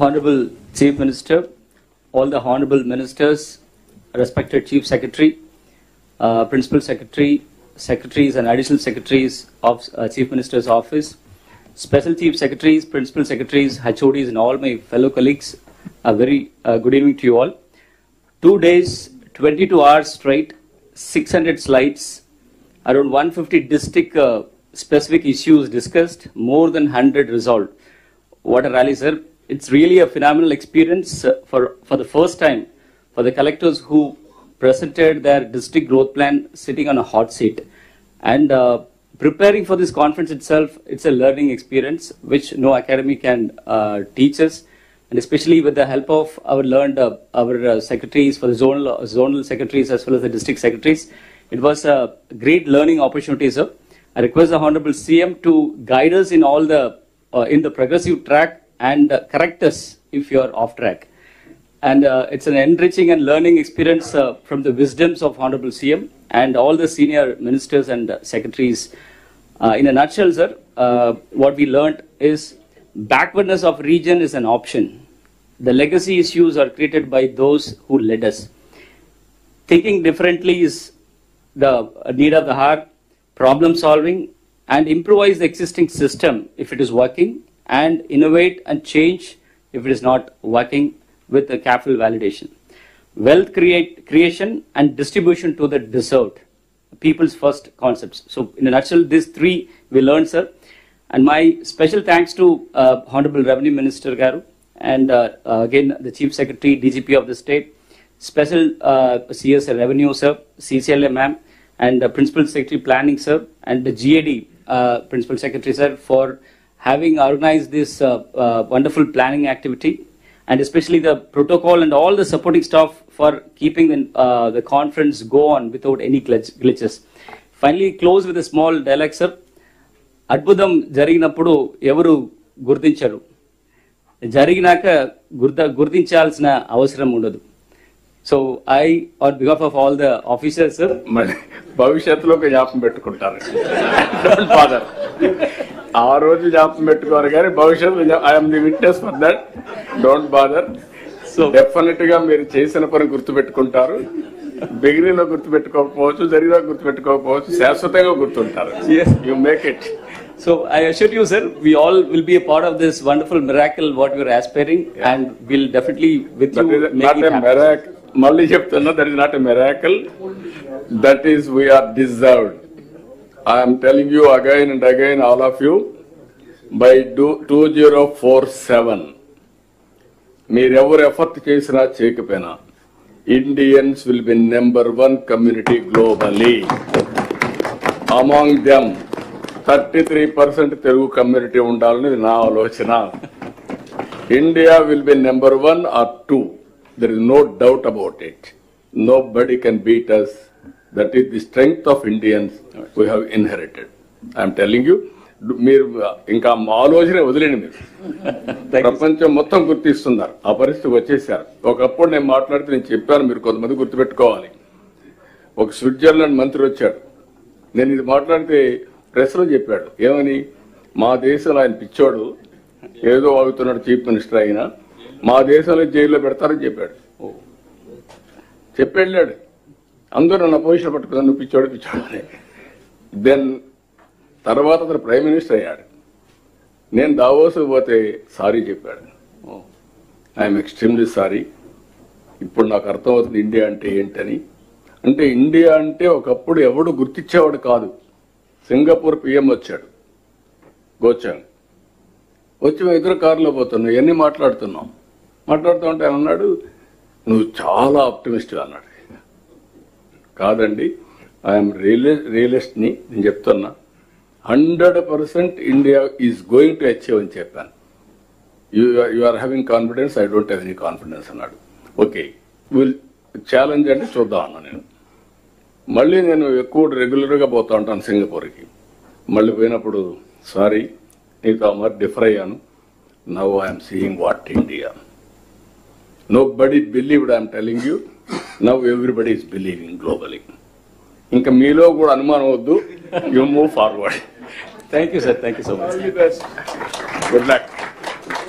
Honorable Chief Minister, all the Honorable Ministers, respected Chief Secretary, Principal Secretary, Secretaries and Additional Secretaries of Chief Minister's Office, Special Chief Secretaries, Principal Secretaries, HODs and all my fellow colleagues, a very good evening to you all. 2 days, 22 hours straight, 600 slides, around 150 district specific issues discussed, more than 100 resolved. What a rally, sir. It's really a phenomenal experience for the first time for the collectors who presented their district growth plan sitting on a hot seat. And preparing for this conference itself, it's a learning experience which no academy can teach us. And especially with the help of our secretaries, for the zonal secretaries as well as the district secretaries, it was a great learning opportunity, sir. I request the Honorable CM to guide us in all the in the progressive track and correct us if you are off track. And it's an enriching and learning experience from the wisdoms of Honorable CM and all the senior ministers and secretaries. In a nutshell, sir, what we learned is backwardness of region is an option. The legacy issues are created by those who led us. Thinking differently is the need of the hour, problem solving, and improvise the existing system if it is working, and innovate and change if it is not working with the careful validation. Wealth creation and distribution to the deserved. People's first concepts. So in a nutshell, these three we learned, sir. And my special thanks to Honorable Revenue Minister Garu, and again the Chief Secretary, DGP of the state, Special CS Revenue, sir, CCLA ma'am, and Principal Secretary Planning, sir, and the GAD Principal Secretary, sir, for having organized this wonderful planning activity, and especially the protocol and all the supporting staff for keeping the conference go on without any glitches. Finally, close with a small dialogue, sir. Adbudam జరిగినప్పుడు ఎవరు గుర్తించరు, జరిగినాక గుర్తించాల్సిన అవసరం ఉండదు. So I, on behalf of all the officers, sir, భవిష్యత్తులో జ్ఞాపకం పెట్టుకుంటారు. Don't bother. ఆ రోజు జ్ఞాపకం పెట్టుకోరు కానీ భవిష్యత్తులో I'm the witness for that. Don't bother. So definite గా మీరు చేసిన పని గుర్తు పెట్టుకుంటారు. బిగినింగ్ లో గుర్తు పెట్టుకోకపోవచ్చు, జరిగినా గుర్తు పెట్టుకోకపోవచ్చు, శాశ్వతంగా గుర్తుంటారు. You make it. So I assure you, sir, we all will be a part of this wonderful miracle what we are aspiring, and we'll definitely with you make it happen. మళ్ళీ చెప్తున్నా, that is not a miracle, that is we are deserved. I'm telling you again and again, all of you, by 2047 మీరెవరు effort చేసినా చేయకపోయినా Indians will be #1 community globally. Among them 33% Telugu community ఉండాలనేది నా ఆలోచన. India will be #1 or 2. There is no doubt about it. Nobody can beat us. That is the strength of Indians we have inherited. I am telling you, మీరు ఇంకా ఆలోచన వదిలేండి. మీరు ప్రపంచం మొత్తం గుర్తిస్తున్నారు, ఆ పరిస్థితి వచ్చేసారు. ఒకప్పుడు నేను మాట్లాడితే నేను చెప్పాను, మీరు కొంతమంది గుర్తుపెట్టుకోవాలి. ఒక స్విట్జర్లాండ్ మంత్రి వచ్చాడు, నేను ఇది మాట్లాడితే ప్రెస్లో చెప్పాడు, ఏమని, మా దేశంలో ఆయన పిచ్చోడు, ఏదో అవుతున్నాడు చీఫ్ మినిస్టర్ అయినా, మా దేశంలో జైల్లో పెడతారని చెప్పాడు. చెప్పెళ్ళాడు. అందరూ నన్ను పొజిషన్ పట్టుకున్నాను, నువ్వు పిచ్చోడు పిచ్చోడు అని. దెన్ తర్వాత అతను ప్రైమ్ మినిస్టర్ అయ్యాడు. నేను దావోస్ పోతే సారీ చెప్పాడు. ఐఎమ్ ఎక్స్ట్రీమ్లీ సారీ, ఇప్పుడు నాకు అర్థమవుతుంది ఇండియా అంటే ఏంటని. అంటే ఇండియా అంటే ఒకప్పుడు ఎవడు గుర్తించేవాడు కాదు. సింగపూర్ పిఎం వచ్చాడు, గోచాంగ్ వచ్చి మేము ఇద్దరు కారులో పోతున్నాం, ఇవన్నీ మాట్లాడుతూ ఉంటే ఆయన అన్నాడు, నువ్వు చాలా ఆప్టిమిస్ట్ అన్నాడు. కాదండి, ఐఎమ్ రియలిస్ట్ని, నేను చెప్తున్నా 100% India is going to achieve అని చెప్పాను. You are having confidence, I don't have any confidence అన్నాడు. ఓకే, విల్ ఛాలెంజ్ అంటే చూద్దాం అన్నా నేను. మళ్ళీ నేను ఎక్కువ రెగ్యులర్గా పోతూ ఉంటాను సింగపూర్కి. మళ్ళీ పోయినప్పుడు సారీ, నీతో మరి డిఫర్ అయ్యాను. Now I'm seeing what India. Nobody believed, I'm telling you, now everybody is believing globally. ఇంకా మీలో కూడా అనుమానం వద్దు, you move forward. Thank you, sir. Thank you so much. All the best. Good luck.